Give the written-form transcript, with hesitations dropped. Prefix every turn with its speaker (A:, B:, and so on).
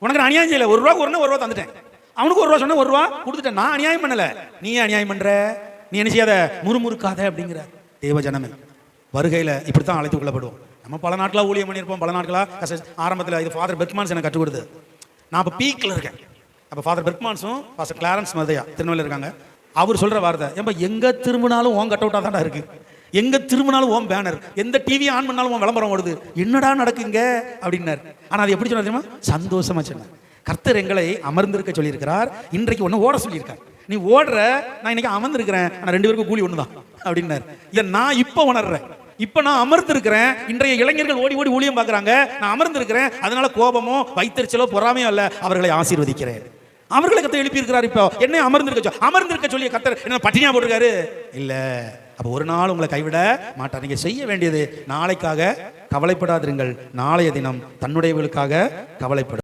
A: உனக்கு நான் அநியாயம் செய்யல, 1 ரூபா ஒரு ரூபா தந்துட்டேன், அவனுக்கு 1 ரூபா சொன்ன 1 ரூபா கொடுத்துட்டேன், நான் அநியாயம் பண்ணல, நீ அநியாயம் பண்ற, நீ என்ன செய்யாத முறுமுறுக்காத அப்படிங்கிற. தேவ ஜனமே, வருகையில் இப்படித்தான் அழைத்து கொள்ளப்படுவோம். நம்ம பல நாட்களாக ஊழியம் பண்ணியிருப்போம், பல நாட்களாக ஆரம்பத்தில் இது ஃபாதர் பெர்க்மான்ஸ் எனக்கு கற்றுக் கொடுத்தது. நான் இப்போ பீக்கில் இருக்கேன். அப்போ ஃபாதர் பெர்க்மான்ஸும் பாஸ்டர் கிளாரன்ஸ் மதையா திருநெல்வேலியில் இருக்காங்க. அவர் சொல்கிற வார்த்தை, ஏன்பா எங்கே திரும்பினாலும் ஓன் கட் அவுட்டாக தான்டா இருக்குது, எங்கே திரும்பினாலும் ஓன் பேனர், எந்த டிவி ஆன் பண்ணாலும் ஓன் விளம்பரம் ஓடுது, என்னடா நடக்குங்க அப்படின்னார். ஆனால் அது எப்படி சொன்னா தெரியுமா? சந்தோஷமா சொன்னார். கர்த்தர் எங்களை அமர்ந்திருக்க சொல்லியிருக்கிறார், இன்றைக்கு ஒன்று ஓட சொல்லியிருக்கார். நீ ஓடுற, நான் இன்னைக்கு அமர்ந்திருக்கிறேன், ஆனால் 2 பேருக்கும் கூலி ஒன்று தான் அப்படின்னார். இதை நான் இப்போ உணர்றேன். இப்ப நான் அமர்ந்திருக்கிறேன். இன்றைய இளைஞர்கள் ஓடி ஓடி ஊழியம் பார்க்கறாங்க, நான் அமர்ந்திருக்கிறேன். அதனால கோபமோ வைத்தறிச்சலோ பொறாமையோ அல்ல, அவர்களை ஆசீர்வதிக்கிறேன். அவர்களை கர்த்தர் எழுப்பி இருக்கிறார். இப்போ என்ன அமர்ந்திருக்க சொல்லி கர்த்தர் என்ன பட்டினியா போட்டிருக்காரு? இல்ல. அப்ப ஒரு நாள் உங்களை கைவிட மாட்டார். நீங்க செய்ய வேண்டியது, நாளைக்காக கவலைப்படாதிருங்கள், நாளைய தினம் தன்னுடையவர்களுக்காக கவலைப்படும்.